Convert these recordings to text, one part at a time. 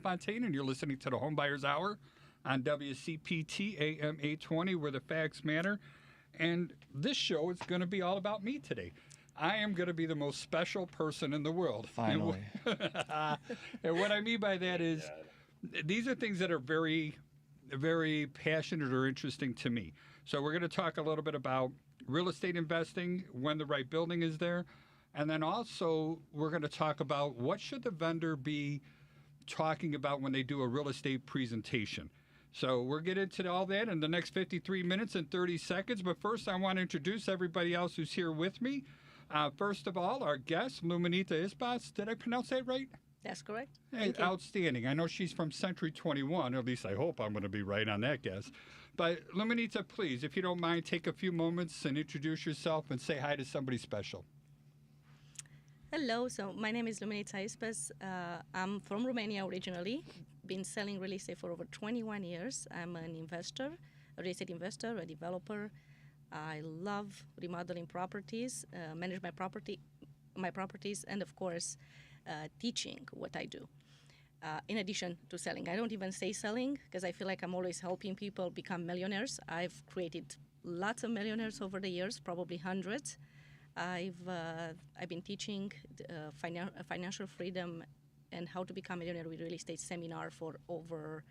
Fontaine, and you're listening to the Homebuyer's Hour on WCPT AM 820, where the facts matter. And this show is going to be all about me today. I am going to be the most special person in the world. Finally. And what I mean by that is these are things that are very, very passionate or interesting to me. So we're going to talk a little bit about real estate investing, when the right building is there. And then also we're going to talk about what should the vendor be talking about when they do a real estate presentation. So we'll get into all that in the next 53 minutes and 30 seconds. But first, I want to introduce everybody else who's here with me. First of all, our guest, Luminita Ispas. Did I pronounce that right? That's correct. Hey, outstanding. I know she's from Century 21. At least I hope I'm going to be right on that guess. But Luminita, please, if you don't mind, take a few moments and introduce yourself and say hi to somebody special. Hello. So my name is Luminita Ispas. I'm from Romania originally. Been selling real estate for over 21 years. I'm an investor, a real estate investor, a developer. I love remodeling properties, manage my properties, and of course, teaching what I do. In addition to selling, I don't even say selling because I feel like I'm always helping people become millionaires. I've created lots of millionaires over the years, probably hundreds. I've been teaching financial freedom and how to become a millionaire with real estate seminar for over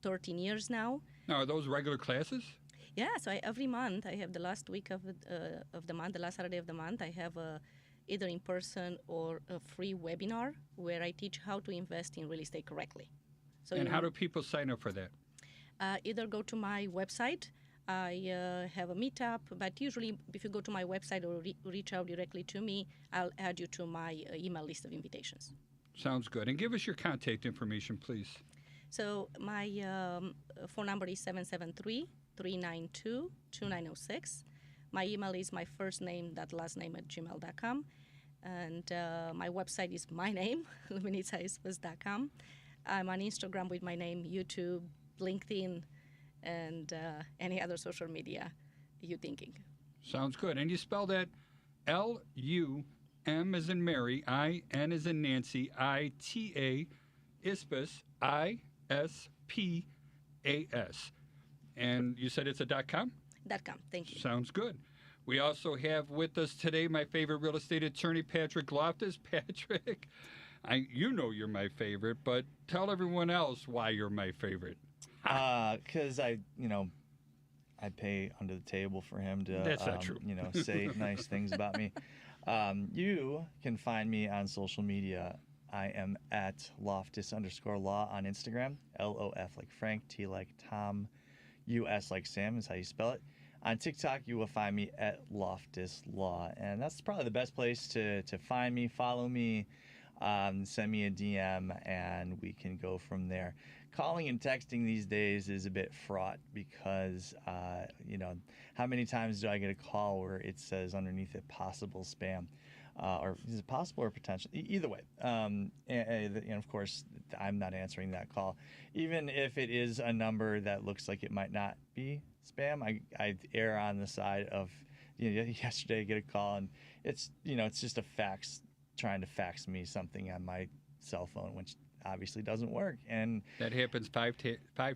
13 years now. Now, are those regular classes? Yeah, so every month I have the last week of the month, the last Saturday of the month, I have either in person or a free webinar where I teach how to invest in real estate correctly. So and how do people sign up for that? Either go to my website. I have a meetup, but usually if you go to my website or reach out directly to me, I'll add you to my email list of invitations. Sounds good. And give us your contact information, please. So my phone number is 773-392-2906. My email is my first name, last name @gmail.com. And my website is my name, luminitaispas.com. I'm on Instagram with my name, YouTube, LinkedIn, and any other social media you're thinking. Sounds good. And you spell that L-U-M as in Mary, I-N as in Nancy, I-T-A, Ispas, I-S-P-A-S. And you said it's a .com? .com, thank you. Sounds good. We also have with us today my favorite real estate attorney, Patrick Loftus. Patrick, you know you're my favorite, but tell everyone else why you're my favorite. Because I pay under the table for him to, That's not true. Say nice things about me. You can find me on social media. I am at Loftus_law on Instagram. L-O-F like Frank, T like Tom, U-S like Sam is how you spell it. On TikTok, you will find me at Loftus Law, and that's probably the best place to find me, follow me, send me a DM, and we can go from there. Calling and texting these days is a bit fraught because, how many times do I get a call where it says underneath it possible spam? Or is it possible or potential? Either way. And of course, I'm not answering that call. Even if it is a number that looks like it might not be spam, I err on the side of, yesterday I get a call and it's just a fax trying to fax me something on my cell phone, which obviously doesn't work. And that happens five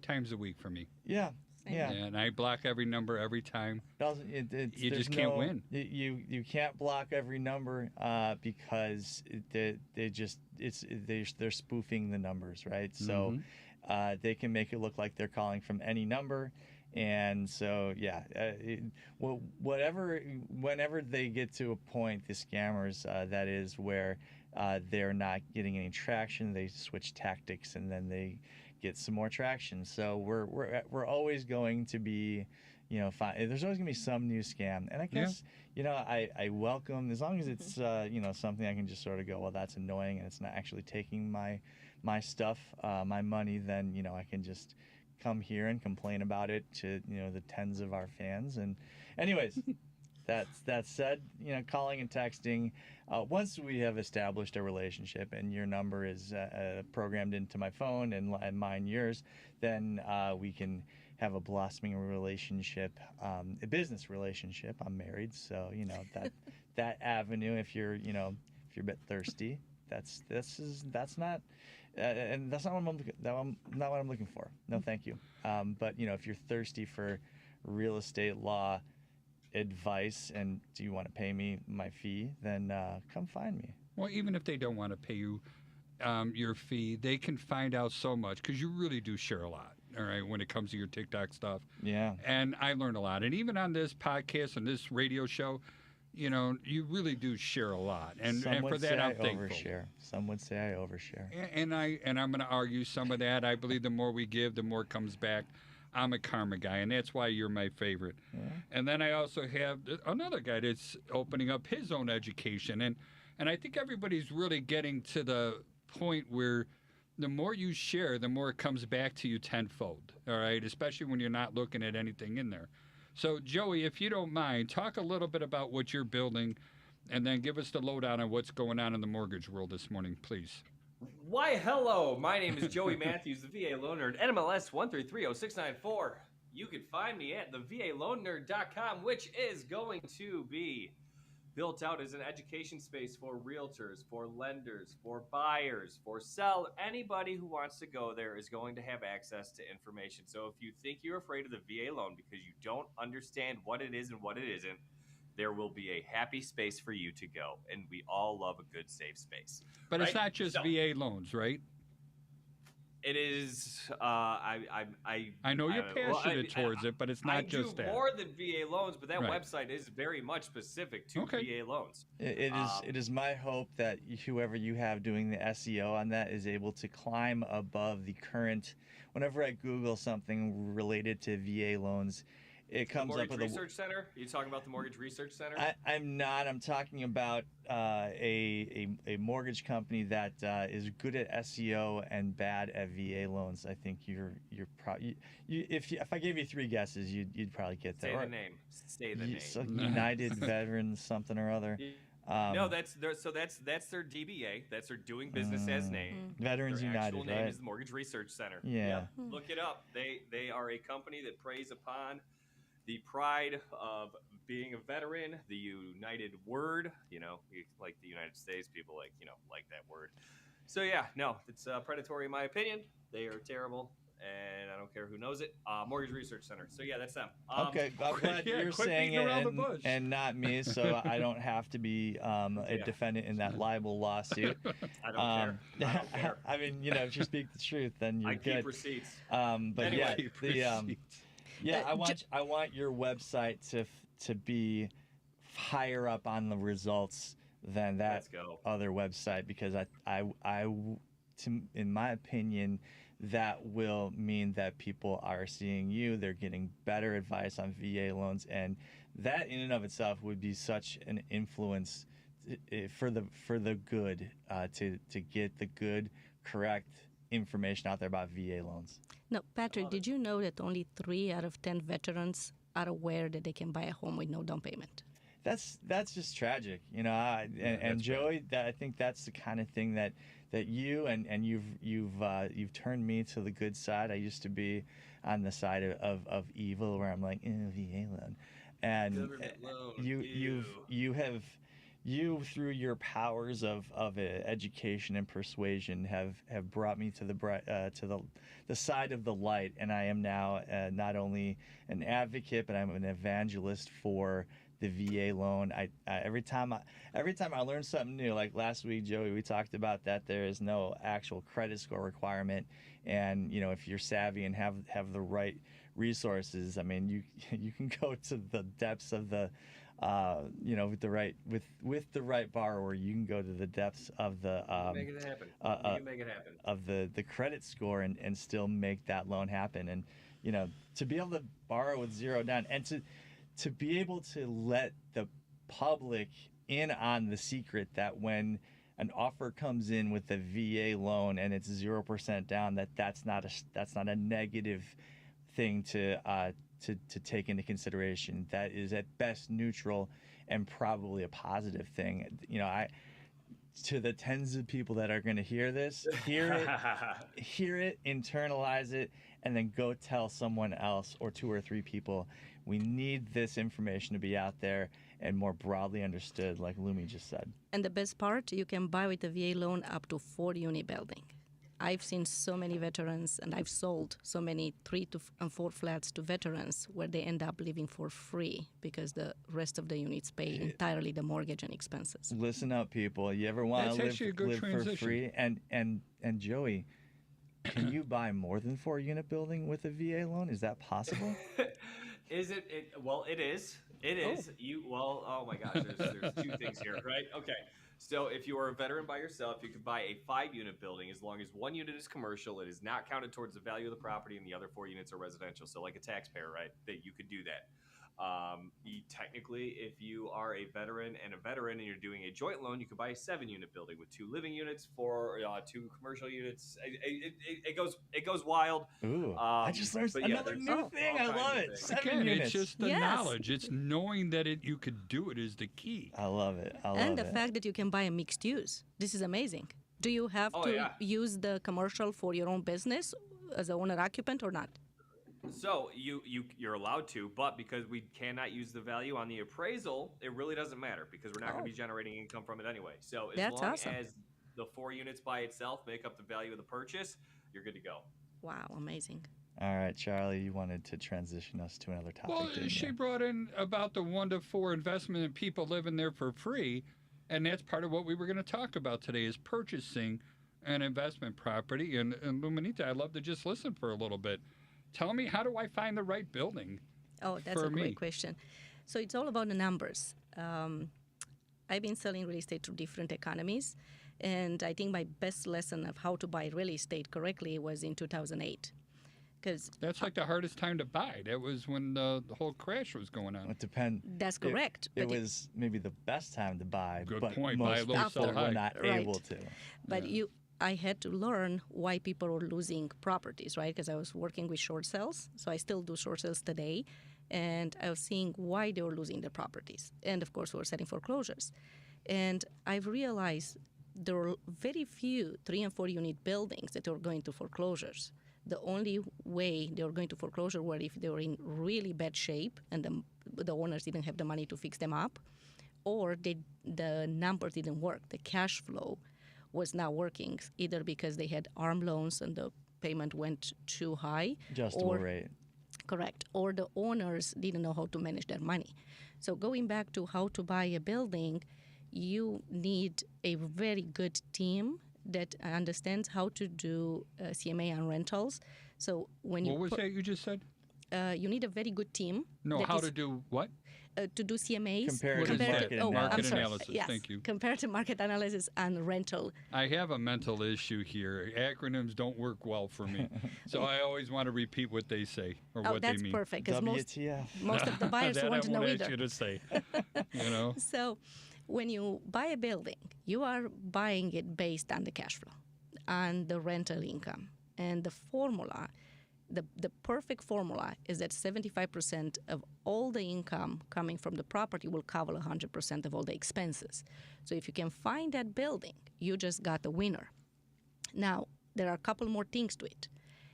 times a week for me. Yeah. Yeah, and I block every number every time. You just can't win. You can't block every number because they're spoofing the numbers, right? So they can make it look like they're calling from any number, and so whenever they get to a point, the scammers, that is where they're not getting any traction, they switch tactics and then they get some more traction. So we're always going to be, there's always gonna be some new scam, and I guess I welcome, as long as it's something I can just sort of go, well, that's annoying, and it's not actually taking my stuff, my money. Then I can just come here and complain about it to the tens of our fans. And anyways. That said, calling and texting, once we have established a relationship and your number is programmed into my phone and mine yours, then we can have a blossoming relationship, a business relationship. I'm married, so that avenue. If you're a bit thirsty, that's not and that's not what not what I'm looking for. No, thank you. But if you're thirsty for real estate law advice and do you want to pay me my fee, then come find me. Well, even if they don't want to pay you your fee, they can find out so much because you really do share a lot. All right, when it comes to your TikTok stuff. Yeah. And I learned a lot. And even on this podcast and this radio show, you really do share a lot. And for that, I'm thankful. Overshare. Some would say I overshare. And I'm going to argue some of that. I believe the more we give, the more comes back. I'm a karma guy, and that's why you're my favorite. Yeah. And then I also have another guy that's opening up his own education. And I think everybody's really getting to the point where the more you share, the more it comes back to you tenfold, all right, especially when you're not looking at anything in there. So, Joey, if you don't mind, talk a little bit about what you're building and then give us the lowdown on what's going on in the mortgage world this morning, please. Why, hello. My name is Joey Matthews, the VA Loan Nerd, NMLS 1330694. You can find me at thevaloannerd.com, which is going to be built out as an education space for realtors, for lenders, for buyers, for sellers. Anybody who wants to go there is going to have access to information. So if you think you're afraid of the VA loan because you don't understand what it is and what it isn't, there will be a happy space for you to go. And we all love a good, safe space. But right? It's not just VA loans, right? It is. I know you're passionate towards it, but it's not just that. I do more than VA loans, but that website is very much specific to VA loans. It is my hope that whoever you have doing the SEO on that is able to climb above the current. Whenever I Google something related to VA loans, it comes up with Mortgage Research Center. Are you talking about the Mortgage Research Center? I'm not. I'm talking about a mortgage company that is good at SEO and bad at VA loans. I think you're probably if I gave you three guesses, you'd probably get that. Say the name. So United Veterans something or other. No, that's their DBA. That's their doing business as name. Veterans their United, actual name right? is the Mortgage Research Center. Yeah. Look it up. They are a company that preys upon the pride of being a veteran, the United word, like the United States, people like that word. So it's predatory in my opinion. They are terrible, and I don't care who knows it. Mortgage Research Center. So that's them. Okay, I'm glad you're saying it and not me, so I don't have to be a defendant in that libel lawsuit. I don't care. I mean, if you speak the truth, then you're good. I keep receipts. But anyway, I want your website to be higher up on the results than that other website, because in my opinion, that will mean that people are seeing you. They're getting better advice on VA loans, and that in and of itself would be such an influence for the good to get the good, correct information out there about VA loans. No, Patrick, did you know that only 3 out of 10 veterans are aware that they can buy a home with no down payment? That's just tragic, and Joey, I think that's the kind of thing that you and you've turned me to the good side. I used to be on the side of evil, where I'm like, VA loan, and government loan, you through your powers of education and persuasion have brought me to the side of the light, and I am now not only an advocate, but I'm an evangelist for the VA loan. Every time I learn something new, like last week, Joey, we talked about that there is no actual credit score requirement, and if you're savvy and have the right resources, I mean, you can go to the depths of the with the right borrower, you can go to the depths of the make it happen. Of the credit score and still make that loan happen. And to be able to borrow with zero down, and to be able to let the public in on the secret that when an offer comes in with a VA loan and it's 0% down, that's not a negative thing to take into consideration. That is at best neutral and probably a positive thing. To the tens of people that are going to hear this, hear it, internalize it, and then go tell someone else or 2 or 3 people. We need this information to be out there and more broadly understood, like Lumi just said. And the best part, you can buy with a VA loan up to 4 unit building. I've seen so many veterans, and I've sold so many 3 and 4 flats to veterans where they end up living for free because the rest of the units pay entirely the mortgage and expenses. Listen up, people. You ever want That's to actually a good live for transition. free? And Joey, can you buy more than 4-unit building with a VA loan? Is that possible? Is it? Well, it is. It is. Oh my gosh, there's 2 things here, right? Okay. So if you are a veteran by yourself, you could buy a 5-unit building as long as 1 unit is commercial. It is not counted towards the value of the property, and the other 4 units are residential. So like a taxpayer, right? That you could do that. Technically, if you are a veteran and you're doing a joint loan, you could buy a 7-unit building with 2 living units, 2 commercial units. It goes wild. Ooh, I just learned another new thing. I love it. 7 units. It's just the Yes. knowledge. It's knowing that you could do it is the key. I love it. I love And the it. fact that you can buy a mixed use. This is amazing. Do you have to use the commercial for your own business as an owner-occupant or not? So you're allowed to, but because we cannot use the value on the appraisal, it really doesn't matter because we're not going to be generating income from it anyway. So as That's long awesome. as the 4 units by itself make up the value of the purchase, you're good to go. Wow, amazing. All right, Charlie, you wanted to transition us to another topic. Well, didn't she you? brought in about the 1 to 4 investment and people living there for free. And that's part of what we were going to talk about today is purchasing an investment property. And Luminita, I'd love to just listen for a little bit. Tell me, how do I find the right building? Oh, that's for a great me? question. So it's all about the numbers. I've been selling real estate to different economies, and I think my best lesson of how to buy real estate correctly was in 2008. Because That's like the hardest time to buy. That was when the whole crash was going on. It depends. that's correct. It but was maybe the best time to buy, Good but point. Buy most low, people sell were high. not Right. able to. But I had to learn why people were losing properties, right? Because I was working with short sales, so I still do short sales today, and I was seeing why they were losing their properties. And of course, we were setting foreclosures. And I've realized there were very few 3 and 4 unit buildings that were going to foreclosures. The only way they were going to foreclosure were if they were in really bad shape and the owners didn't have the money to fix them up, or the numbers didn't work. The cash flow was not working, either because they had arm loans and the payment went too high. Adjustable rate. Correct. Or the owners didn't know how to manage their money. So going back to how to buy a building, you need a very good team that understands how to do CMA on rentals. So when What was that you just said? you need a very good team. No, that how is- to do what? to do CMAs. Comparative What is market that? analysis. Market I'm sorry. analysis, Yes, thank you. comparative market analysis and rental. I have a mental issue here. Acronyms don't work well for me. So I always want to repeat what they say or Oh, what that's they mean. perfect because WTF. most of the buyers That want I to know won't ask either. you to say. You know? So when you buy a building, you are buying it based on the cash flow, on the rental income. And the formula, the perfect formula is that 75% of all the income coming from the property will cover 100% of all the expenses. So if you can find that building, you just got the winner. Now, there are a couple more things to it.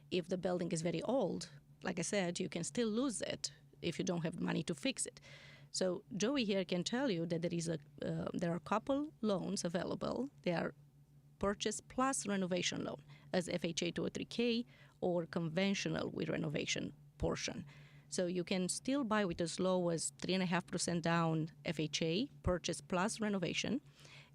If the building is very old, like I said, you can still lose it if you don't have money to fix it. So Joey here can tell you that there are a couple loans available. They are purchase plus renovation loan as FHA 203K or conventional with renovation portion. So you can still buy with as low as 3.5% down FHA, purchase plus renovation.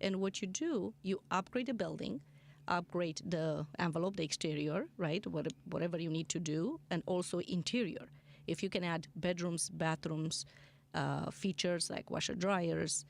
And what you do, you upgrade the building, upgrade the envelope, the exterior, right, whatever you need to do, and also interior. If you can add bedrooms, bathrooms, features like washer dryers,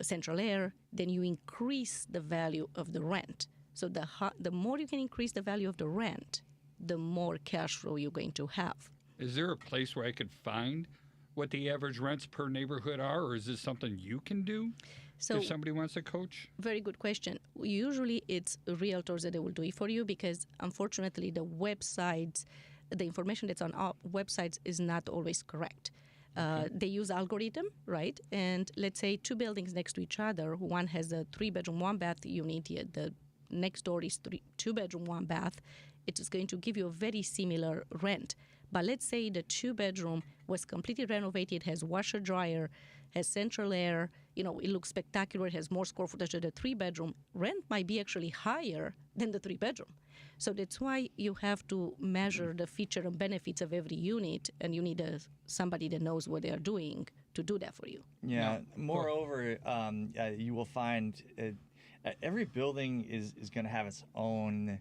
central air, then you increase the value of the rent. So the more you can increase the value of the rent, the more cash flow you're going to have. Is there a place where I could find what the average rents per neighborhood are, or is this something you can do So if somebody wants to coach? very good question. Usually it's realtors that they will do it for you because unfortunately the websites, the information that's on our websites is not always correct. They use algorithm, right? And let's say 2 buildings next to each other. One has a 3-bedroom, 1-bath unit. The next door is 2-bedroom, 1-bath. It is going to give you a very similar rent. But let's say the 2-bedroom was completely renovated, has washer dryer, has central air, it looks spectacular, it has more square footage than the 3-bedroom, rent might be actually higher than the 3-bedroom. So that's why you have to measure the feature and benefits of every unit, and you need somebody that knows what they're doing to do that for you. Yeah. Moreover, you will find every building is going to have its own,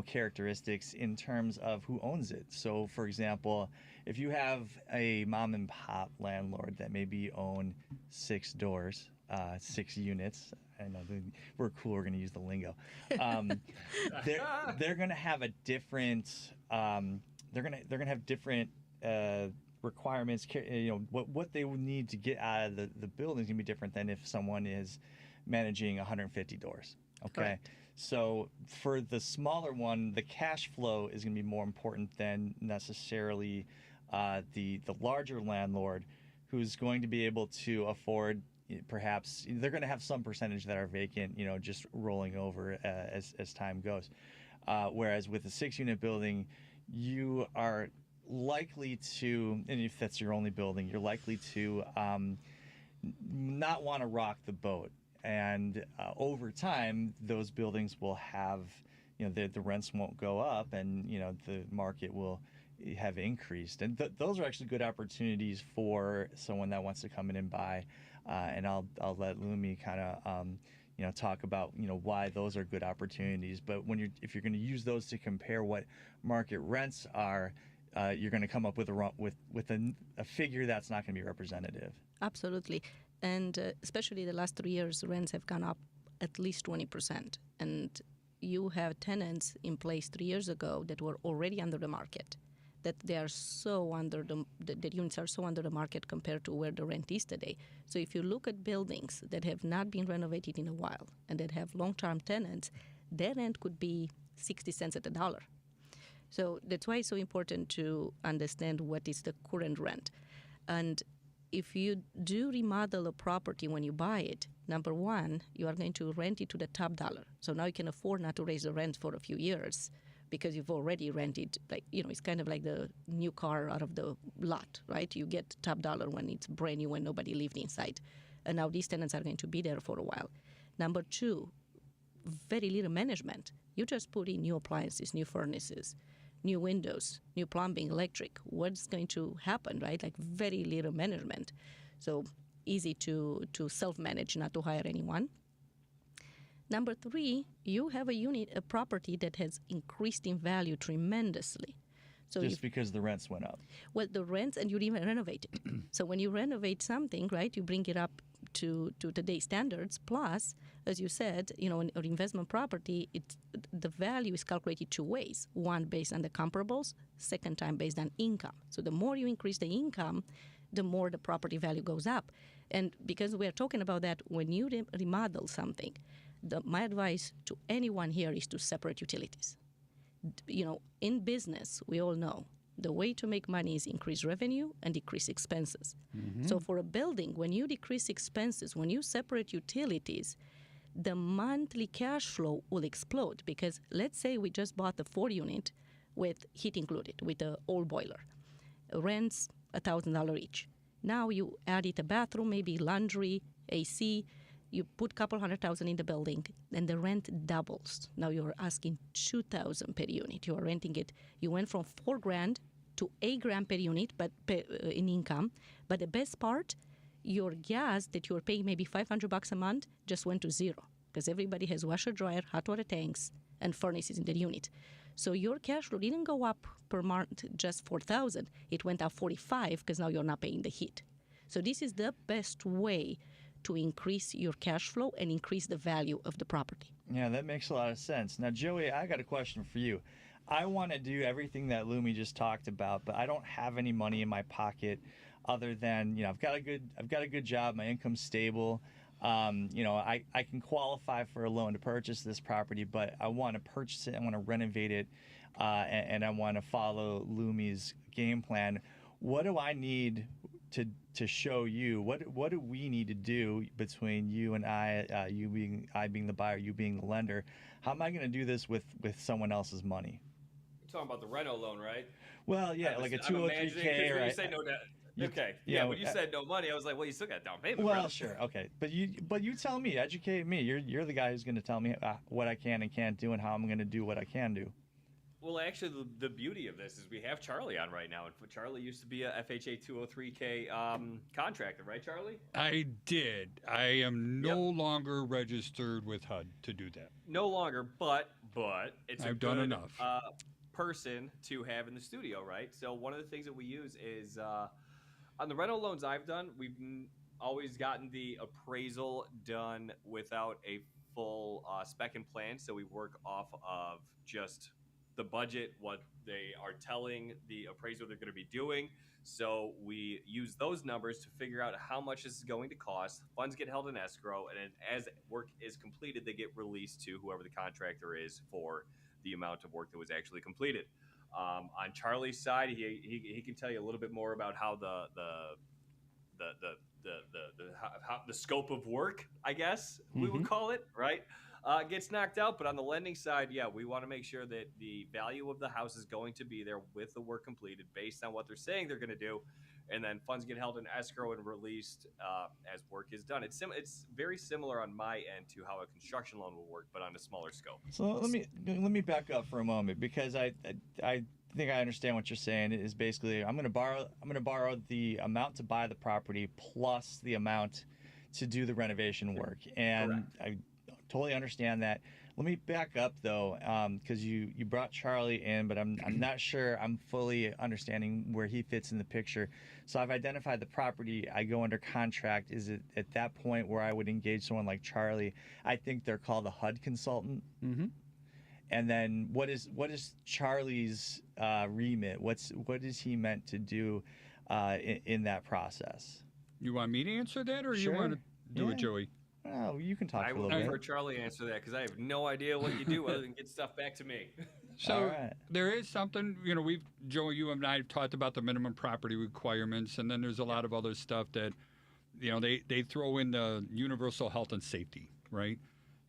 characteristics in terms of who owns it. So, for example, if you have a mom and pop landlord that maybe own 6 doors, 6 units. I know we're cool. We're going to use the lingo. They're going to have a different. They're going to have different requirements. What they would need to get out of the building is going to be different than if someone is managing 150 doors. Okay. Correct. So for the smaller one, the cash flow is going to be more important than necessarily the larger landlord, who's going to be able to afford. Perhaps they're going to have some percentage that are vacant, just rolling over as time goes. Whereas with a 6-unit building, you are likely to, and if that's your only building, you're likely to not want to rock the boat. And over time, those buildings will have, the rents won't go up, and the market will have increased. And those are actually good opportunities for someone that wants to come in and buy. And I'll let Lumi kind of talk about why those are good opportunities. But if you're going to use those to compare what market rents are, you're going to come up with a figure that's not going to be representative. Absolutely. And especially the last 3 years, rents have gone up at least 20%. And you have tenants in place 3 years ago that were already under the market, that they are so under the units are so under the market compared to where the rent is today. So if you look at buildings that have not been renovated in a while and that have long-term tenants, their rent could be 60 cents at the dollar. So that's why it's so important to understand what is the current rent. And if you do remodel a property when you buy it, number one, you are going to rent it to the top dollar. So now you can afford not to raise the rent for a few years, because you've already rented, it's kind of like the new car out of the lot, right? You get top dollar when it's brand new, when nobody lived inside. And now these tenants are going to be there for a while. Number two, very little management. You just put in new appliances, new furnaces, new windows, new plumbing, electric. What's going to happen, right? Like very little management. So easy to self-manage, not to hire anyone. Number three, you have a property that has increased in value tremendously. So just because the rents went up. Well, the rents, and you didn't even renovate it. So when you renovate something, right, you bring it up to today's standards. Plus, as you said, an investment property, the value is calculated 2 ways. One based on the comparables, second time based on income. So the more you increase the income, the more the property value goes up. And because we are talking about that, when you remodel something, my advice to anyone here is to separate utilities. In business, we all know the way to make money is increase revenue and decrease expenses. Mm-hmm. So for a building, when you decrease expenses, when you separate utilities, the monthly cash flow will explode. Because let's say we just bought the 4-unit with heat included, with an old boiler. Rents $1,000 each. Now you added a bathroom, maybe laundry, AC. You put a couple $100,000 in the building, and the rent doubles. Now you're asking $2,000 per unit. You are renting it. You went from $4,000 to $8,000 per unit, but in income. But the best part, your gas that you are paying maybe $500 a month just went to zero, because everybody has washer, dryer, hot water tanks, and furnaces in the unit. So your cash flow didn't go up per month just $4,000. It went up $45,000 because now you're not paying the heat. So this is the best way to increase your cash flow and increase the value of the property. Yeah, that makes a lot of sense. Now, Joey, I got a question for you. I want to do everything that Lumi just talked about, but I don't have any money in my pocket other than, I've got a good job, my income's stable. I can qualify for a loan to purchase this property, but I want to purchase it, I want to renovate it, and I want to follow Lumi's game plan. What do I need to show you? What do we need to do between you and I being the buyer, you being the lender? How am I going to do this with someone else's money? You're talking about the reno loan, right? Well, yeah, like a 203K. When you say no debt, Okay. you Yeah, know, when you said no money, I was like, well, you still got down payment. well, brother. sure, okay, but you tell me, educate me. You're the guy who's going to tell me what I can and can't do and how I'm going to do what I can do. Well, actually, the beauty of this is we have Charlie on right now. And Charlie used to be a FHA 203K contractor, right, Charlie? I did. I am no Yep. longer registered with HUD to do that. No longer, but it's a I've done good, enough. person to have in the studio, right? So one of the things that we use is on the rental loans I've done, we've always gotten the appraisal done without a full spec and plan. So we work off of just the budget, what they are telling the appraiser they're going to be doing. So we use those numbers to figure out how much this is going to cost. Funds get held in escrow, and then as work is completed, they get released to whoever the contractor is for the amount of work that was actually completed. On Charlie's side, he can tell you a little bit more about how the scope of work, I guess we would call it, right? Gets knocked out. But on the lending side, yeah, we want to make sure that the value of the house is going to be there with the work completed based on what they're saying they're going to do. And then funds get held in escrow and released as work is done. It's very similar on my end to how a construction loan will work, but on a smaller scope. So let me back up for a moment, because I think I understand what you're saying. Is basically I'm going to borrow the amount to buy the property plus the amount to do the renovation work, and Correct. I totally understand that. Let me back up though, because you brought Charlie in, but I'm not sure I'm fully understanding where he fits in the picture. So I've identified the property. I go under contract. Is it at that point where I would engage someone like Charlie? I think they're called a HUD consultant. Mm-hmm. And then what is Charlie's remit? What is he meant to do in that process? You want me to answer that, or Sure. you want to do Yeah. it, Joey? Oh, you can talk I for a will little prefer bit. Charlie answer that because I have no idea what you do other than get stuff back to me. So All right. there is something, Joey, you and I have talked about the minimum property requirements, and then there's a lot of other stuff that, they throw in the universal health and safety, right?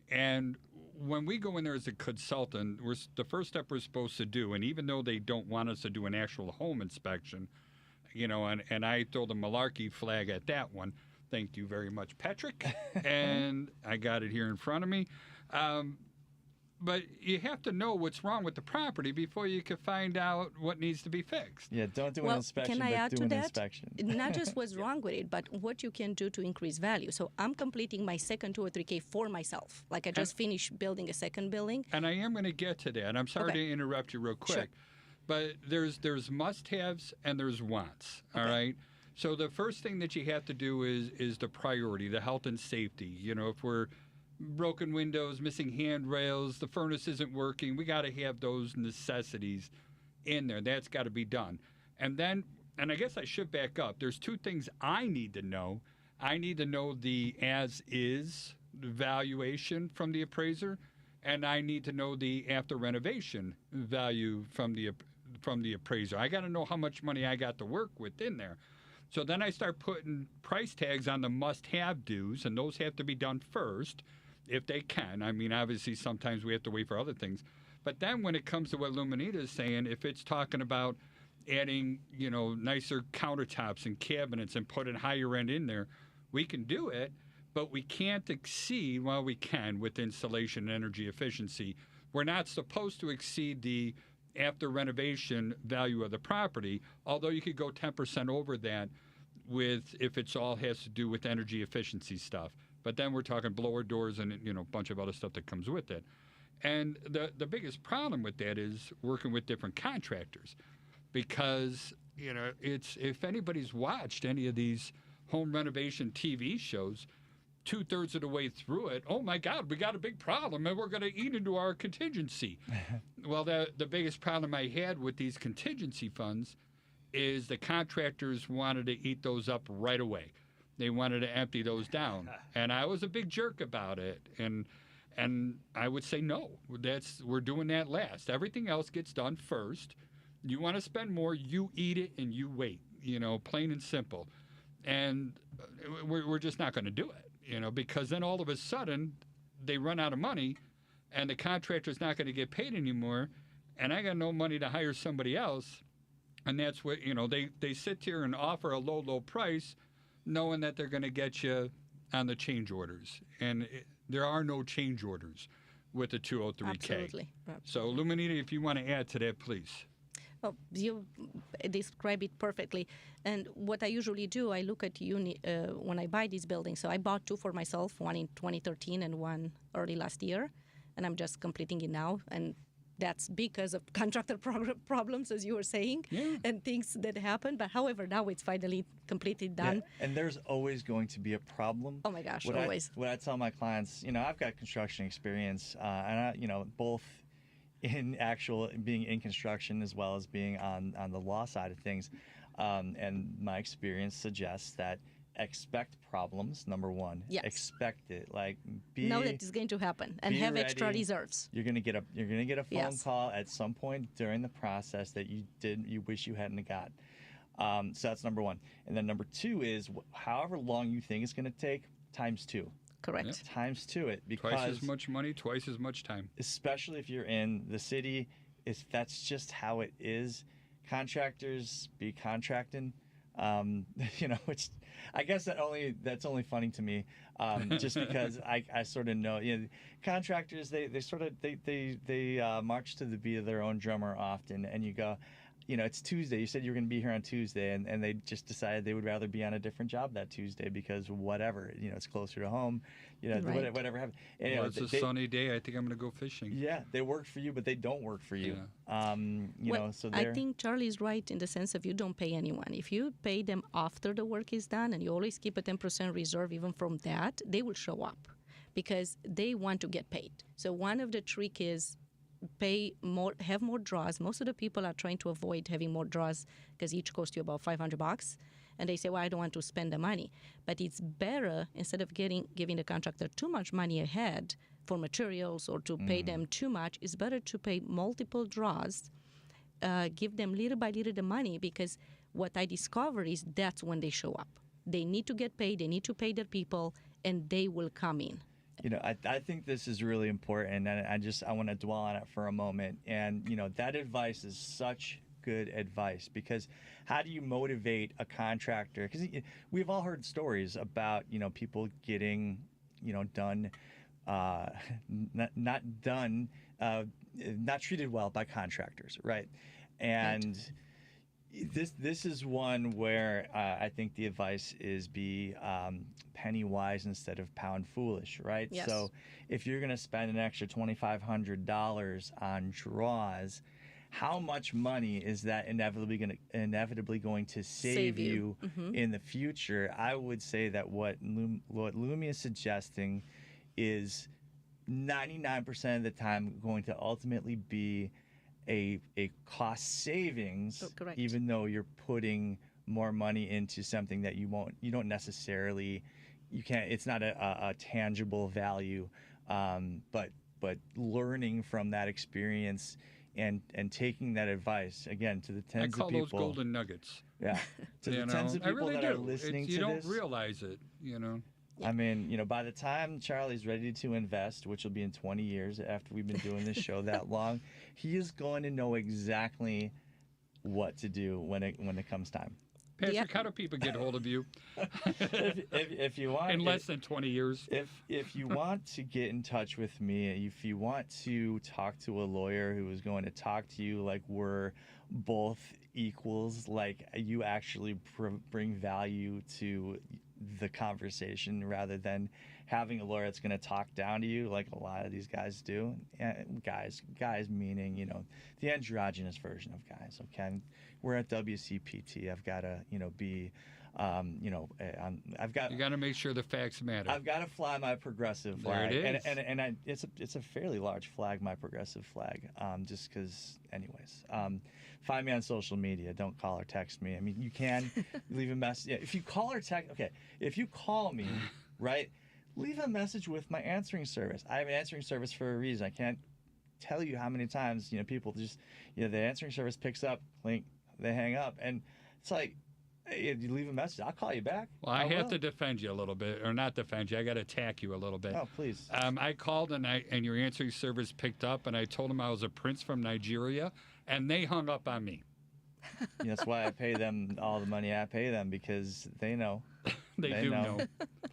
And when we go in there as a consultant, the first step we're supposed to do, and even though they don't want us to do an actual home inspection, and I throw the malarkey flag at that one. Thank you very much, Patrick. And I got it here in front of me. But you have to know what's wrong with the property before you can find out what needs to be fixed. Yeah, don't do an Well, inspection, can I but add do to an that? inspection. Not just what's wrong with it, but what you can do to increase value. So I'm completing my second 203K for myself. Like I just finished building a second building. And I am going to get to that. I'm sorry to interrupt you real quick. Sure. But there's must-haves and there's wants, all right? So the first thing that you have to do is the priority, the health and safety. If we're broken windows, missing handrails, the furnace isn't working, we got to have those necessities in there. That's got to be done. And I guess I should back up. There's two things I need to know. I need to know the as-is valuation from the appraiser, and I need to know the after renovation value from the appraiser. I got to know how much money I got to work with in there. So then I start putting price tags on the must-have dues, and those have to be done first, if they can. I mean, obviously, sometimes we have to wait for other things. But then when it comes to what Luminita is saying, if it's talking about adding, nicer countertops and cabinets and putting higher end in there, we can do it, but we can't exceed, well, we can with insulation and energy efficiency. We're not supposed to exceed the after renovation value of the property, although you could go 10% over that if it's all has to do with energy efficiency stuff. But then we're talking blower doors and a bunch of other stuff that comes with it. And the biggest problem with that is working with different contractors, because it's, if anybody's watched any of these home renovation TV shows, 2/3 of the way through it, oh my God, we got a big problem and we're going to eat into our contingency. Well, the biggest problem I had with these contingency funds is the contractors wanted to eat those up right away. They wanted to empty those down. And I was a big jerk about it. And I would say, no, we're doing that last. Everything else gets done first. You want to spend more, you eat it and you wait, plain and simple. And we're just not going to do it, because then all of a sudden they run out of money and the contractor's not going to get paid anymore. And I got no money to hire somebody else. And that's what, they sit here and offer a low price knowing that they're going to get you on the change orders. And there are no change orders with the 203K. Absolutely. So, Luminita, if you want to add to that, please. Oh, you describe it perfectly. And what I usually do, I look at when I buy these buildings. So I bought two for myself, one in 2013 and one early last year. And I'm just completing it now. And that's because of contractor problems, as you were saying, and things that happen. But however, now it's finally completely done. Yeah. And there's always going to be a problem. Oh my gosh, always. What I tell my clients, I've got construction experience, and both in actual being in construction as well as being on the law side of things. And my experience suggests that expect problems, number one. Yes. Expect it. Know that it's going to happen and have ready. Extra reserves. You're gonna get a phone Yes. call at some point during the process that you wish you hadn't got. So that's number one. And then number two is however long you think it's gonna take, times two. Correct. Yep. Times to it, because Twice as much money, twice as much time. especially if you're in the city, that's just how it is. Contractors be contracting. Which I guess that's only funny to me, just because I sort of know, contractors they march to the beat of their own drummer often, and you go, it's Tuesday. You said you were going to be here on Tuesday, and they just decided they would rather be on a different job that Tuesday because whatever, it's closer to home, Right. whatever happened. It's a sunny day. I think I'm going to go fishing. Yeah, they work for you, but they don't work for you. Yeah. So I think Charlie's right in the sense of you don't pay anyone. If you pay them after the work is done and you always keep a 10% reserve even from that, they will show up because they want to get paid. So one of the trick is pay more, have more draws. Most of the people are trying to avoid having more draws because each costs you about $500. And they say, well, I don't want to spend the money. But it's better, instead of giving the contractor too much money ahead for materials or to pay them too much, it's better to pay multiple draws, give them little by little the money, because what I discover is that's when they show up. They need to get paid, they need to pay their people, and they will come in. I think this is really important, and I want to dwell on it for a moment. And, that advice is such good advice, because how do you motivate a contractor? Because we've all heard stories about, people getting, done, not treated well by contractors, right? And this is one where I think the advice is be penny wise instead of pound foolish, right? Yes. So if you're going to spend an extra $2,500 on draws, how much money is that inevitably going to save you in the future? I would say that what Lumi is suggesting is 99% of the time going to ultimately be a cost savings, correct. Even though you're putting more money into something that you don't necessarily, it's not a tangible value, but learning from that experience and taking that advice again to the tens of people. I call those golden nuggets. Yeah, to the tens of people that are listening to this. You don't realize it, I mean, by the time Charlie's ready to invest, which will be in 20 years after we've been doing this show that long, he is going to know exactly what to do when it comes time. Patrick, how do people get hold of you? if you want, in less than 20 years. If you want to get in touch with me, if you want to talk to a lawyer who is going to talk to you like we're both equals, like you actually bring value to the conversation rather than having a lawyer that's going to talk down to you like a lot of these guys do. Guys meaning, the androgynous version of guys, okay? We're at WCPT. I've got to, be, I've got... You got to make sure the facts matter. I've got to fly my progressive flag. There it is. And it's a fairly large flag, my progressive flag, just because, anyways. Find me on social media. Don't call or text me. I mean, you can leave a message. Yeah, if you call or text, okay, if you call me, right, leave a message with my answering service. I have an answering service for a reason. I can't tell you how many times, people just, the answering service picks up, clink, they hang up. And it's like, hey, you leave a message, I'll call you back. Well, I have to defend you a little bit, or not defend you. I got to attack you a little bit. Oh, please. I called and your answering service picked up, and I told them I was a prince from Nigeria, and they hung up on me. That's why I pay them all the money I pay them, because they know. They do know.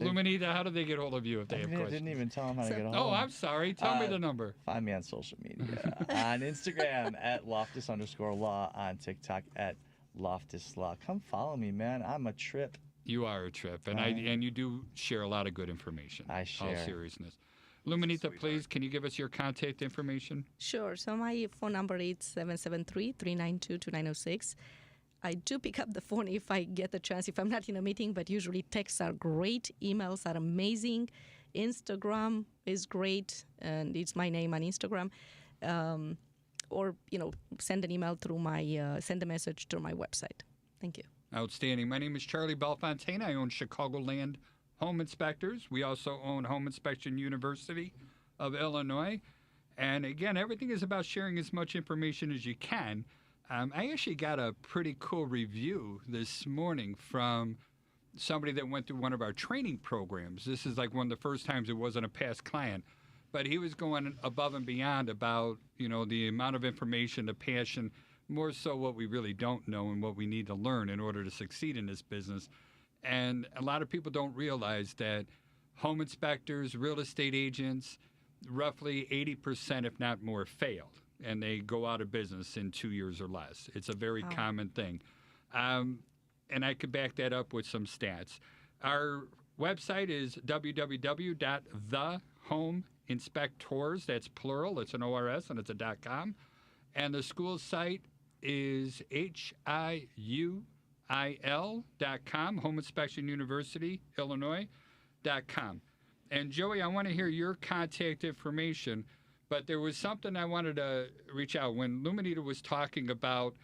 Luminita, how do they get hold of you if they have I questions? didn't even tell them how to get hold. Oh, I'm sorry. Tell me the number. Find me on social media. On Instagram at Loftus_law. On TikTok at LoftusLaw. Come follow me, man. I'm a trip. You are a trip, and and you do share a lot of good information. I share. All seriousness. Luminita, please, can you give us your contact information? Sure. So my phone number is 773-392-2906. I do pick up the phone if I get the chance, if I'm not in a meeting, but usually texts are great. Emails are amazing. Instagram is great, and it's my name on Instagram. Or, send an email through send a message through my website. Thank you. Outstanding. My name is Charlie Belfontaine. I own Chicagoland Home Inspectors. We also own Home Inspection University of Illinois. And again, everything is about sharing as much information as you can. I actually got a pretty cool review this morning from somebody that went through one of our training programs. This is like one of the first times it wasn't a past client, but he was going above and beyond about, the amount of information, the passion, more so what we really don't know and what we need to learn in order to succeed in this business. And a lot of people don't realize that home inspectors, real estate agents, roughly 80%, if not more, fail. And they go out of business in 2 years or less. It's a very common thing. And I could back that up with some stats. Our website is www.thehomeinspectors, that's plural, it's an ORS and it's a .com. And the school site is HIUIL.com, Home Inspection University, Illinois.com. And Joey, I want to hear your contact information. But there was something I wanted to reach out. When Luminita was talking about,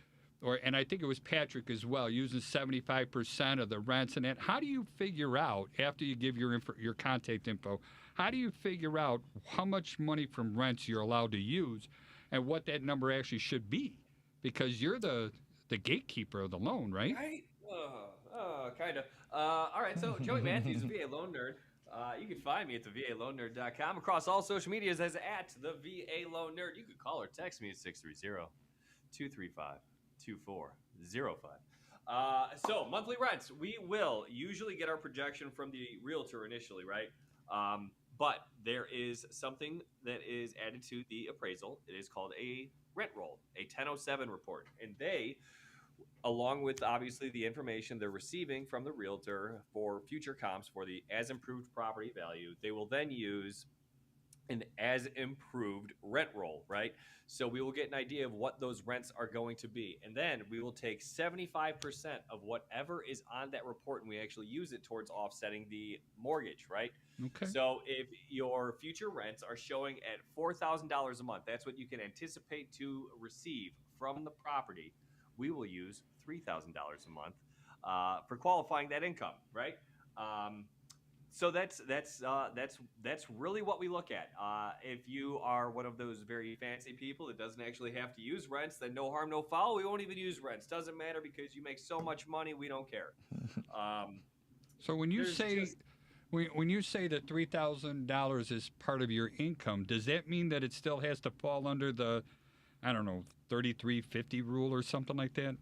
and I think it was Patrick as well, using 75% of the rents and that, how do you figure out, after you give your contact info, how do you figure out how much money from rents you're allowed to use and what that number actually should be? Because you're the gatekeeper of the loan, right? Right? Kind of. All right, so Joey Matthews, VA Loan Nerd. You can find me at thevalonernerd.com, across all social medias as at the VA Loan Nerd. You can call or text me at 630-235-2405. So monthly rents, we will usually get our projection from the realtor initially, right? But there is something that is added to the appraisal. It is called a rent roll, a 1007 report. And they, along with obviously the information they're receiving from the realtor for future comps for the as improved property value, they will then use an as improved rent roll, right? So we will get an idea of what those rents are going to be. And then we will take 75% of whatever is on that report and we actually use it towards offsetting the mortgage, right? Okay. So if your future rents are showing at $4,000 a month, that's what you can anticipate to receive from the property. We will use $3,000 a month for qualifying that income, right? So that's really what we look at. If you are one of those very fancy people that doesn't actually have to use rents, then no harm, no foul. We won't even use rents. Doesn't matter because you make so much money, we don't care. So when you say when you say that $3,000 is part of your income, does that mean that it still has to fall under the, I don't know, 3350 rule or something like that?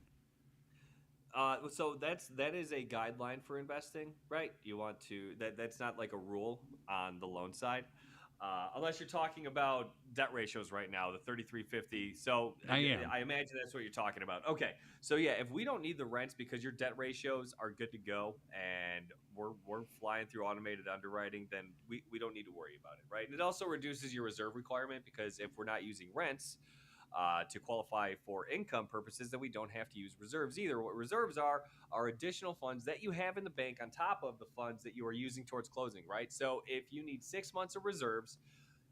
So that is a guideline for investing, right? You want to that's not like a rule on the loan side, unless you're talking about debt ratios right now, the 3350. So I imagine that's what you're talking about. Okay, so yeah, if we don't need the rents because your debt ratios are good to go and we're flying through automated underwriting, then we don't need to worry about it, right? And it also reduces your reserve requirement because if we're not using rents to qualify for income purposes, then we don't have to use reserves either. What reserves are additional funds that you have in the bank on top of the funds that you are using towards closing, right? So if you need 6 months of reserves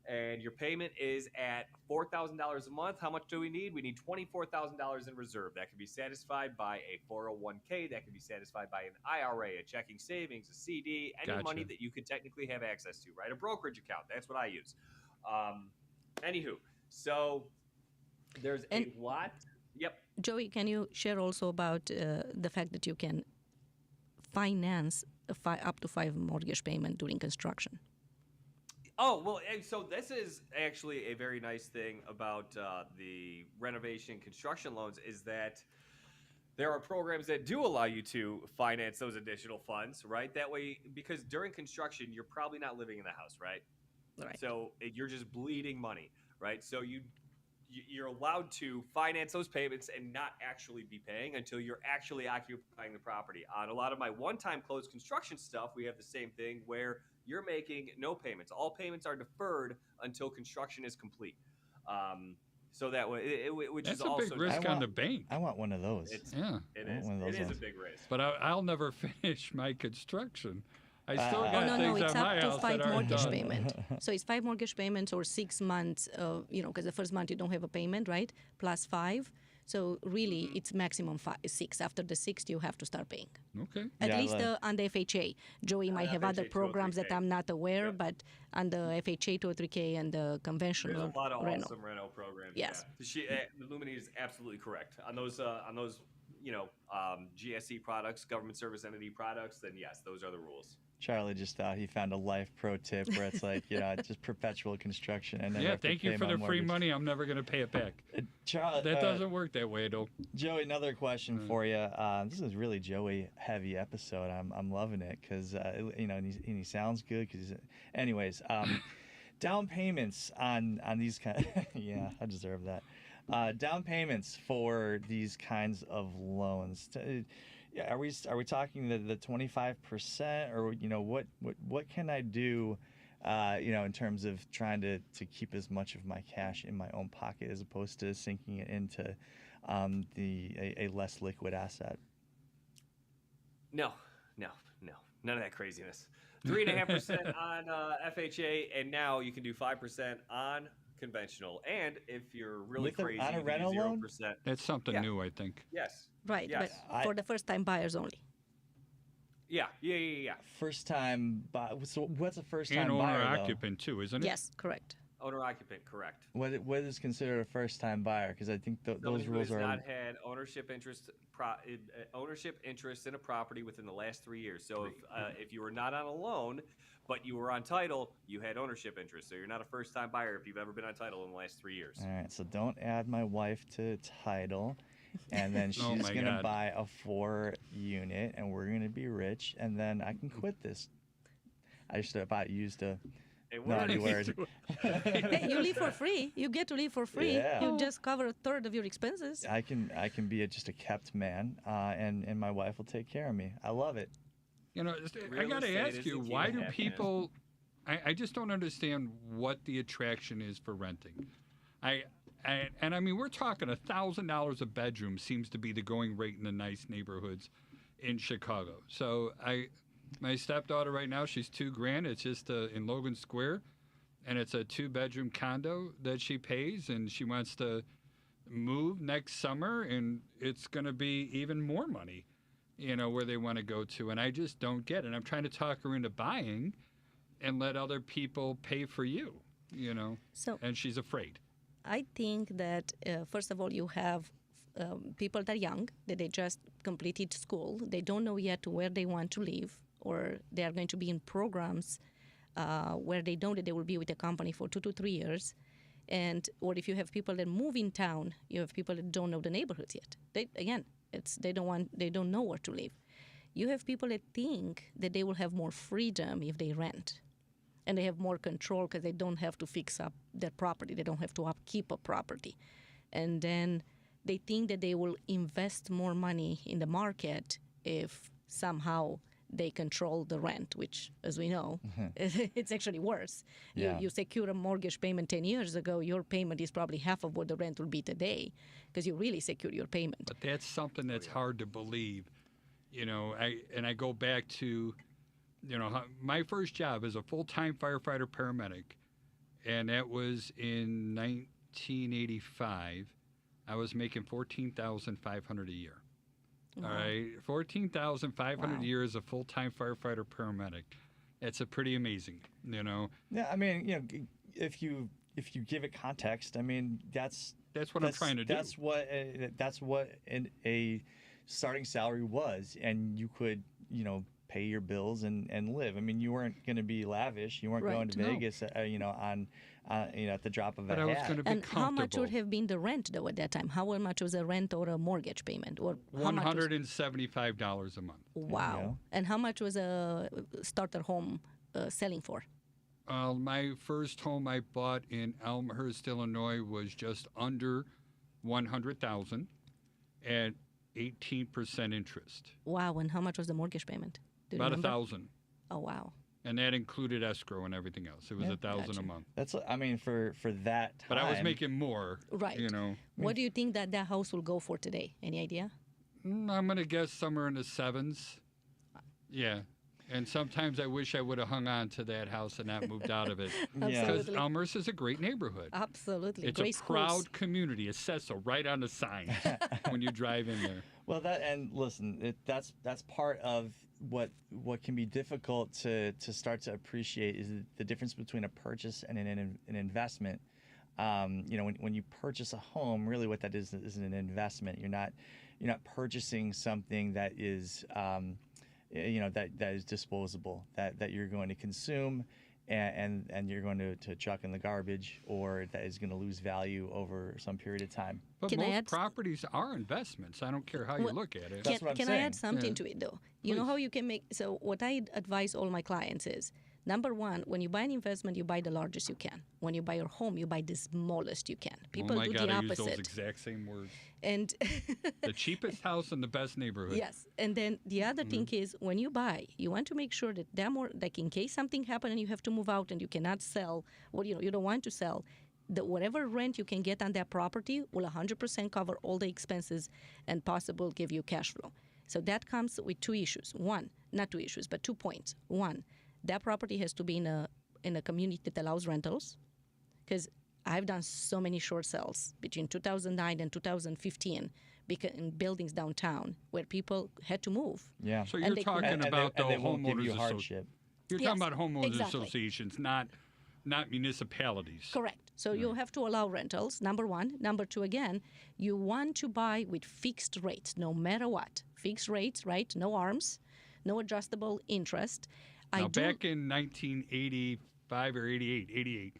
and your payment is at $4,000 a month, how much do we need? We need $24,000 in reserve. That can be satisfied by a 401k. That can be satisfied by an IRA, a checking savings, a CD, any money that you could technically have access to, right? A brokerage account. That's what I use. Anywho, so there's a lot. Yep. Joey, can you share also about the fact that you can finance up to 5 mortgage payment during construction? Oh, well, so this is actually a very nice thing about the renovation construction loans is that there are programs that do allow you to finance those additional funds, right? That way, because during construction, you're probably not living in the house, right? Right. So you're just bleeding money, right? So you're allowed to finance those payments and not actually be paying until you're actually occupying the property. On a lot of my one-time closed construction stuff, we have the same thing where you're making no payments. All payments are deferred until construction is complete. So that way, which That's is a also big risk on the bank. I want one of those. Yeah. It I is. want one of It those is a ones. big risk. But I'll never finish my construction. I still Oh, got no, things it's on my up to house 5 that aren't mortgage done. payment. So it's 5 mortgage payments or 6 months, because the first month you don't have a payment, right? Plus 5. So really, it's maximum 6. After the 6th, you have to start paying. Okay. At Yeah, least like- on the FHA. Joey might have other FHA programs that 203K. I'm not aware, Yeah. but on the FHA 203K and the There's conventional a lot of rental. awesome rental programs. Yes. Yeah. Luminita is absolutely correct on those. GSE products, government service entity products. Then yes, those are the rules. Charlie just thought he found a life pro tip where it's like, it's just perpetual construction. And Yeah, thank you for the free money. I'm never going to pay it back. Charlie, That doesn't work that way, though. Joey, another question for you. This is really Joey heavy episode. I'm loving it because and he sounds good. Anyways, down payments on these kind. Yeah, I deserve that. Down payments for these kinds of loans. Are we talking the 25%, or what can I do in terms of trying to keep as much of my cash in my own pocket as opposed to sinking it into a less liquid asset? No, none of that craziness. 3.5% on FHA, and now you can do 5% on conventional. And if you're really crazy, on a you can rental do loan? 0%. That's something Yeah. new, I think. Yes. Right, Yes. but for the first-time buyers only. Yeah. First time buy. So what's a first time And buyer? owner though? occupant, too, isn't it? Yes, correct. Owner occupant, correct. What is considered a first time buyer? Because I think those Somebody who rules has are. not had ownership interest in a property within the last 3 years. So if you were not on a loan, but you were on title, you had ownership interest. So you're not a first-time buyer if you've ever been on title in the last 3 years. All right, so don't add my wife to title, and then she's Oh my gonna God. buy a 4-unit, and we're gonna be rich, and then I can quit this. I just about used a And naughty word. Hey, you live for free. You get to live for free. Yeah. You just cover a third of your expenses. I can be just a kept man, and my wife will take care of me. I love it. I Real got to estate ask is you, the key why to do happiness. people? I just don't understand what the attraction is for renting. I mean, we're talking $1,000 a bedroom seems to be the going rate in the nice neighborhoods in Chicago. So my stepdaughter right now, she's $2,000. It's just in Logan Square, and it's a 2-bedroom condo that she pays, and she wants to move next summer, and it's going to be even more money, where they want to go to. And I just don't get it. And I'm trying to talk her into buying and let other people pay for you, So and she's afraid. I think that, first of all, you have people that are young, that they just completed school. They don't know yet where they want to live, or they are going to be in programs where they know that they will be with a company for 2 to 3 years. Or if you have people that move in town, you have people that don't know the neighborhoods yet. They don't know where to live. You have people that think that they will have more freedom if they rent, and they have more control because they don't have to fix up their property. They don't have to upkeep a property. And then they think that they will invest more money in the market if somehow they control the rent, which, as we know, it's actually worse. Yeah. You secure a mortgage payment 10 years ago, your payment is probably half of what the rent will be today because you really secure your payment. But that's something that's hard to believe. I go back to, my first job as a full-time firefighter paramedic, and that was in 1985. I was making $14,500 a year. Wow. All right, $14,500 Wow. a year as a full-time firefighter paramedic. It's a pretty amazing, Yeah, I mean, if you give it context, I mean, that's what I'm trying to do. That's what a starting salary was, and you could, pay your bills and live. I mean, you weren't going to be lavish. You weren't Right. going to No. Vegas, on at the drop of But a I was hat. going to be And how much comfortable. would have been the rent though at that time? How much was a rent or a mortgage payment, or how much was, $175 a month. wow? go. And how much was a starter home selling for? My first home I bought in Elmhurst, Illinois, was just under 100,000 at 18% interest. Wow. And how much was the mortgage payment? Do you About remember? 1,000, Oh wow. and that included escrow and everything else. It was Yeah. 1,000 Gotcha. a month. That's, I mean, for that time. But I was making more. Right. You know, What do you think that house will go for today? Any idea? I'm going to guess somewhere in the sevens. Yeah. And sometimes I wish I would have hung on to that house and not moved out of it. Yeah. Because Absolutely. Elmhurst is a great neighborhood. Absolutely. It's Great a proud schools. community. It says so right on the sign when you drive in there. Well, and listen, that's part of what can be difficult to start to appreciate is the difference between a purchase and an investment. When you purchase a home, really what that is an investment. You're not purchasing something that is that is disposable, that you're going to consume and you're going to chuck in the garbage, or that is going to lose value over some period of time. But Can I most add- properties are investments. I don't care how you Well, look at it. That's what I'm Can I add saying. something Yeah. to it though? You know Please. how you can make, so what I advise all my clients is, number one, when you buy an investment, you buy the largest you can. When you buy your home, you buy the smallest you can. People oh my do God, the I use those opposite. exact same words. And The cheapest house in the best neighborhood. yes, and then the other thing is, when you buy, you want to make sure that they're more, like in case something happened and you have to move out and you cannot sell, or you don't want to sell, whatever rent you can get on that property will 100% cover all the expenses and possible give you cash flow. So that comes with two issues. One, not two issues, but 2 points. One, that property has to be in a community that allows rentals, because I've done so many short sales between 2009 and 2015 in buildings downtown where people had to move. Yeah. So And you're they talking couldn't- about and they the won't give you homeowners association. hardship. You're Yes, talking about homeowners exactly. associations, not municipalities. Correct. So you have to allow rentals, number one. Number two, again, you want to buy with fixed rates, no matter what. Fixed rates, right? No arms, no adjustable interest. Now, back in 1985 or 88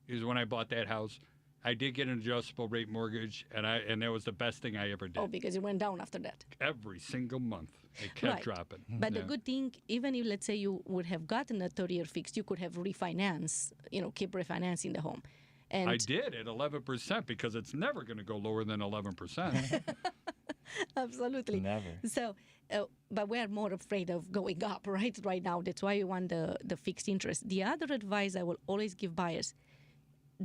is when I bought that house. I did get an adjustable rate mortgage, and that was the best thing I ever did. Oh, because it went down after that. Every single month, it kept Right. dropping. But the Yeah. good thing, even if, let's say, you would have gotten a 30-year fixed, you could have refinance, keep refinancing the home. And I did at 11% because it's never going to go lower than 11%. absolutely. Never. So, but we're more afraid of going up, right now. That's why we want the fixed interest. The other advice I will always give buyers,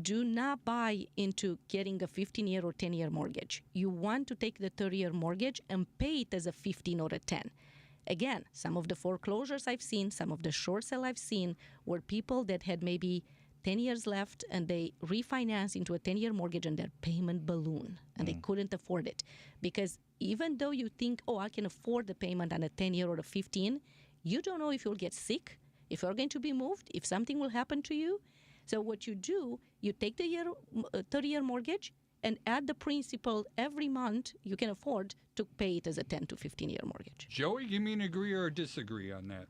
do not buy into getting a 15-year or 10-year mortgage. You want to take the 30-year mortgage and pay it as a 15 or a 10. Again, some of the foreclosures I've seen, some of the short sale I've seen, were people that had maybe 10 years left and they refinance into a 10-year mortgage and their payment balloon and they couldn't afford it. Because even though you think, oh, I can afford the payment on a 10-year or a 15, you don't know if you'll get sick, if you're going to be moved, if something will happen to you. So what you do, you take the 30-year mortgage and add the principal every month you can afford to pay it as a 10 to 15-year mortgage. Joey, you mean agree or disagree on that?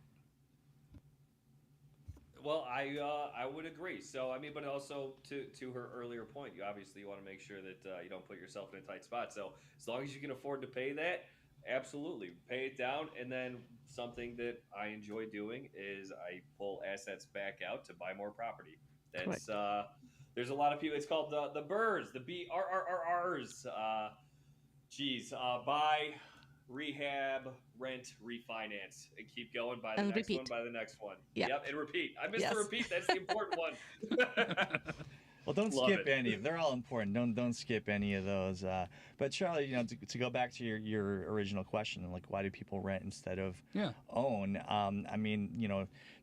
Well, I would agree. So I mean, but also to her earlier point, you obviously want to make sure that you don't put yourself in a tight spot. So as long as you can afford to pay that, absolutely pay it down. And then something that I enjoy doing is I pull assets back out to buy more property. That's there's a lot of people. It's called the BRRRRs, the BRRRRs. Buy, rehab, rent, refinance, and keep going. Buy the And next repeat. one. Buy the next one. Yeah. Yep, and repeat. I missed Yes. the repeat. That's the important one. Well, don't Love skip it. any of them. They're all important. Don't skip any of those. But Charlie, to go back to your original question, like why do people rent instead of own? I mean,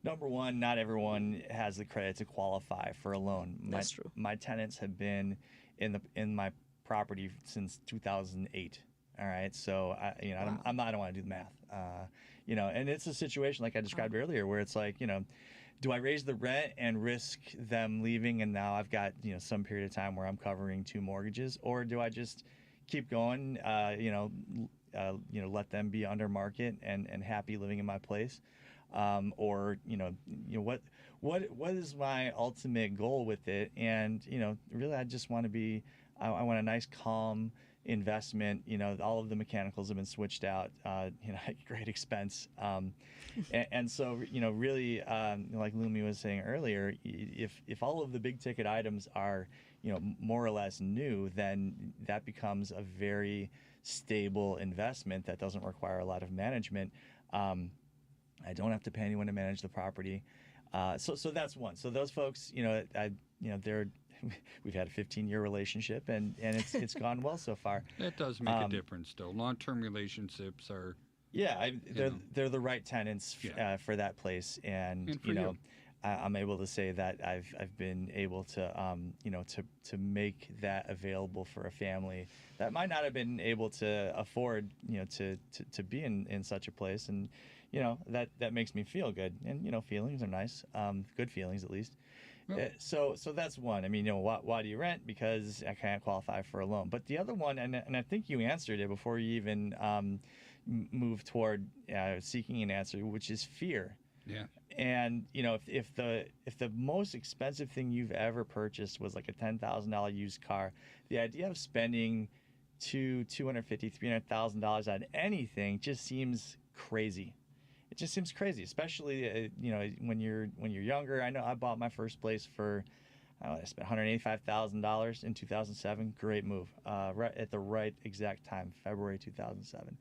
number one, not everyone has the credit to qualify for a loan. That's true. My tenants have been in my property since 2008. All right, so I don't want to do the math. And it's a situation like I described earlier, where it's like, do I raise the rent and risk them leaving, and now I've got some period of time where I'm covering 2 mortgages, or do I just keep going? Let them be under market and happy living in my place, or what is my ultimate goal with it? And really, I just want to be. I want a nice, calm investment. All of the mechanicals have been switched out. At great expense. And so really, like Lumi was saying earlier, if all of the big ticket items are more or less new, then that becomes a very stable investment that doesn't require a lot of management. I don't have to pay anyone to manage the property. So that's one. So those folks, we've had a 15-year relationship, and it's gone well so far. That does make a difference, though. Long-term relationships are. Yeah, they're the right tenants for that place, and I'm able to say that I've been able to to make that available for a family that might not have been able to afford to be in such a place, and that makes me feel good, and feelings are nice, good feelings at least. Well, so that's one. I mean, why do you rent? Because I can't qualify for a loan. But the other one, and I think you answered it before you even move toward seeking an answer, which is fear. Yeah. And if the most expensive thing you've ever purchased was like a $10,000 used car, the idea of spending $250,000-$300,000 on anything just seems crazy. It just seems crazy, especially when you're younger. I know I bought my first place for I spent $185,000 in 2007. Great move, right at the right exact time, February 2007.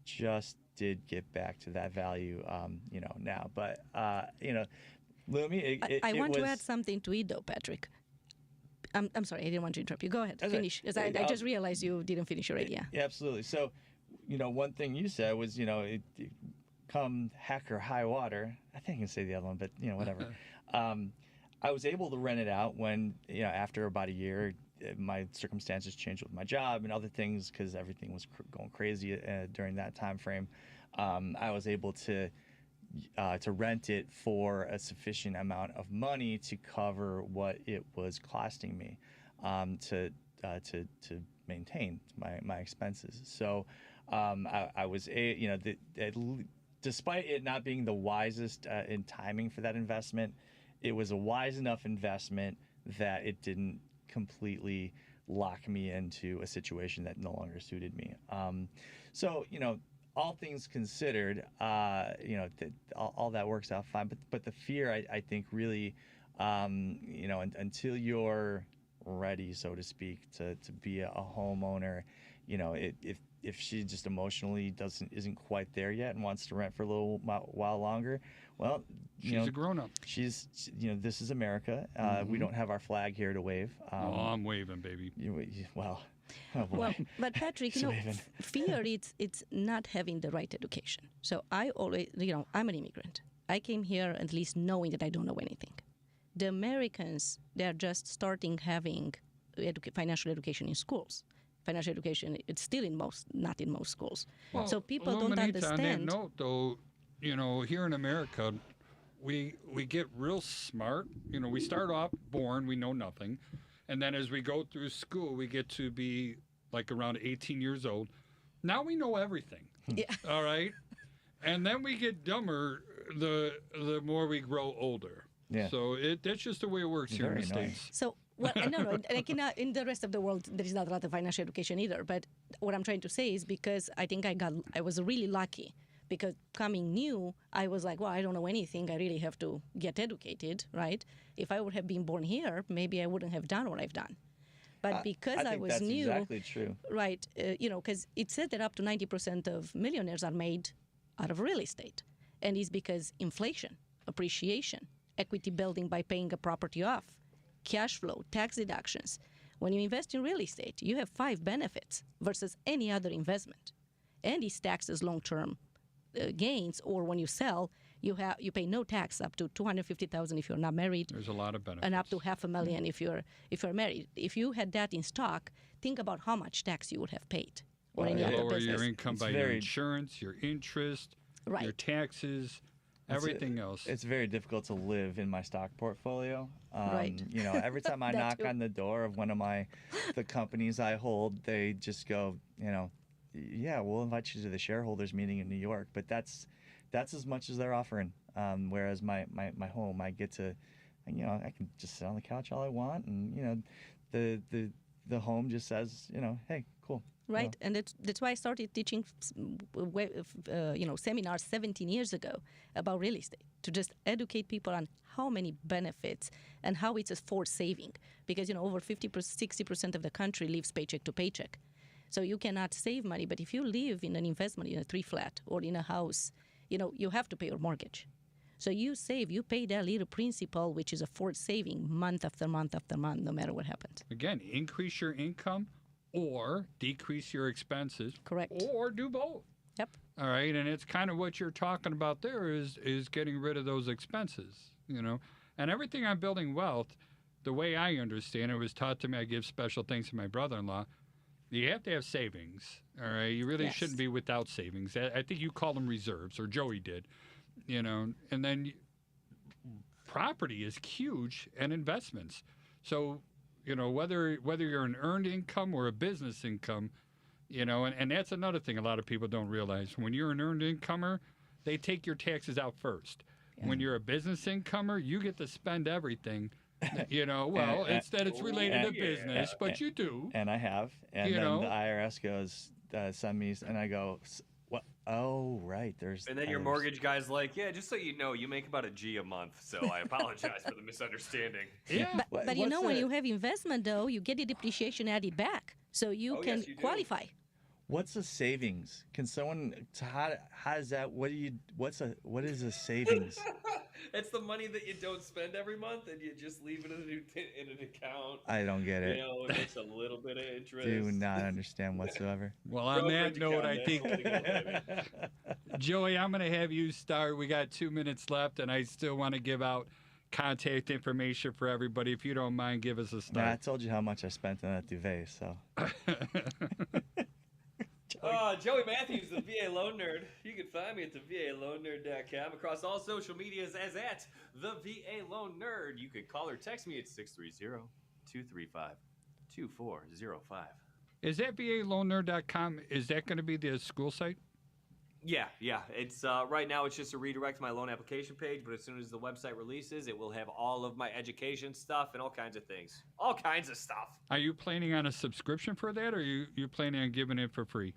Just did get back to that value, now. But Lumi, I want to add something to it though, Patrick. I'm sorry, I didn't want to interrupt you. Go ahead, finish. Because I just realized you didn't finish already. Yeah, absolutely. So, one thing you said was, come heck or high water. I think I can say the other one, but whatever. I was able to rent it out when after about a year, my circumstances changed with my job and other things because everything was going crazy during that time frame. I was able to rent it for a sufficient amount of money to cover what it was costing me to maintain my expenses. So I was despite it not being the wisest in timing for that investment, it was a wise enough investment that it didn't completely lock me into a situation that no longer suited me. So all things considered, all that works out fine. But the fear, I think, really, until you're ready, so to speak, to be a homeowner, if she just emotionally isn't quite there yet and wants to rent for a little while longer, well, she's a grown-up. She's this is America. We don't have our flag here to wave. I'm waving, baby. Well, but Patrick, fear it's not having the right education. So I always, I'm an immigrant. I came here at least knowing that I don't know anything. The Americans, they're just starting having financial education in schools. Financial education, it's still not in most schools. Well, so people don't Luminita, understand. On that note, though, here in America, we get real smart. We start off born, we know nothing. And then as we go through school, we get to be like around 18 years old. Now we know everything. Yeah. All right? And then we get dumber the more we grow older. Yeah. So that's just the way it works here in the States. So, no, in the rest of the world, there is not a lot of financial education either. But what I'm trying to say is because I think I was really lucky. Because coming new, I was like, well, I don't know anything. I really have to get educated, right? If I would have been born here, maybe I wouldn't have done what I've done. But because I was that's new, exactly true, right? Because it said that up to 90% of millionaires are made out of real estate, and it's because inflation, appreciation, equity building by paying a property off, cash flow, tax deductions. When you invest in real estate, you have 5 benefits versus any other investment, and it's taxed as long-term gains, or when you sell, you pay no tax up to $250,000 if you're not married. There's a lot of benefits. And up to $500,000 if you're married. If you had that in stock, think about how much tax you would have paid. Or any other lower business. your income by your insurance, your interest, right. your taxes, everything else. It's very difficult to live in my stock portfolio. Right. Every time I knock on the door of one of the companies I hold, they just go, yeah, we'll invite you to the shareholders meeting in New York, but that's as much as they're offering. Whereas my home, I get to, I can just sit on the couch all I want, and the home just says, hey, cool. Right, and that's why I started teaching, seminars 17 years ago about real estate, to just educate people on how many benefits and how it's a forced saving. Because over 60% of the country lives paycheck to paycheck, so you cannot save money. But if you live in an investment in a 3-flat or in a house, you have to pay your mortgage. So you save, you pay that little principal, which is a forced saving, month after month after month, no matter what happens. Again, increase your income or decrease your expenses. Correct. Or do both. Yep. All right, and it's kind of what you're talking about there is getting rid of those expenses, And everything on building wealth, the way I understand it was taught to me, I give special thanks to my brother-in-law, you have to have savings, all right? You really Yes. shouldn't be without savings. I think you call them reserves, or Joey did, and then property is huge and investments. So, whether you're an earned income or a business income, and that's another thing a lot of people don't realize. When you're an earned incomer, they take your taxes out first. Yeah. When you're a business incomer, you get to spend everything. It's that it's related to business, but you do. And I have. And then the IRS goes, send me, and I go, what? Oh, right. There's. And then your mortgage guy's like, yeah, just so you know, you make about $1,000 a month, so I apologize for the misunderstanding. Yeah. But when you have investment, though, you get the depreciation added back, so you can yes, you do. qualify. What's a savings? Can someone? How is that? What is a savings? It's the money that you don't spend every month, and you just leave it in an account. I don't get it. It makes a little bit of interest. Do not understand whatsoever. Well, on that Brokerage note, I account, think, that's what it is. Joey, I'm going to have you start. We got 2 minutes left, and I still want to give out contact information for everybody. If you don't mind, give us a Nah, I start. told you how much I spent on that duvet, so. Joey Matthews, the VA Loan Nerd. You can find me at thevalonenerd.com, across all social medias as at the VA Loan Nerd. You can call or text me at 630-235-2405. Is that VALoanNerd.com? Is that going to be the school site? Yeah. It's right now it's just a redirect to my loan application page, but as soon as the website releases, it will have all of my education stuff and all kinds of things. All kinds of stuff. Are you planning on a subscription for that, or you planning on giving it for free?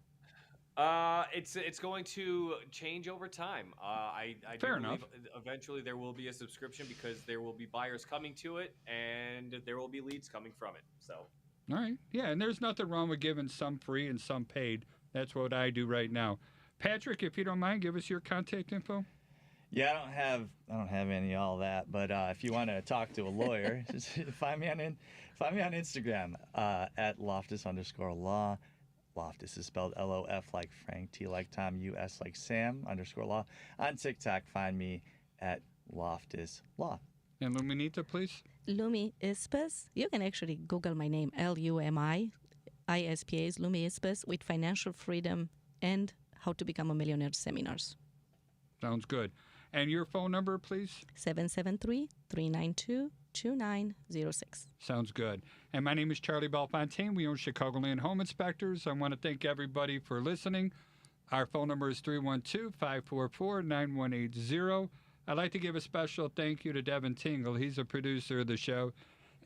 It's going to change over time. I do Fair believe enough. eventually there will be a subscription because there will be buyers coming to it and there will be leads coming from it. So. All right. Yeah, and there's nothing wrong with giving some free and some paid. That's what I do right now. Patrick, if you don't mind, give us your contact info. Yeah, I don't have any of all that, but if you want to talk to a lawyer, just find me on Instagram at Loftus_law. Loftus is spelled L-O-F like Frank, T like Tom, U-S like Sam _law. On TikTok, find me at Loftus Law. And Luminita, please. Lumi Ispas. You can actually Google my name, Lumispas, Lumi Ispas, with financial freedom and how to become a millionaire seminars. Sounds good. And your phone number, please? 773-392-2906. Sounds good. And my name is Charlie Belfontaine. We own Chicagoland Home Inspectors. I want to thank everybody for listening. Our phone number is 312-544-9180. I'd like to give a special thank you to Devin Tingle. He's a producer of the show.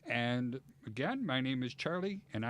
And again, my name is Charlie, and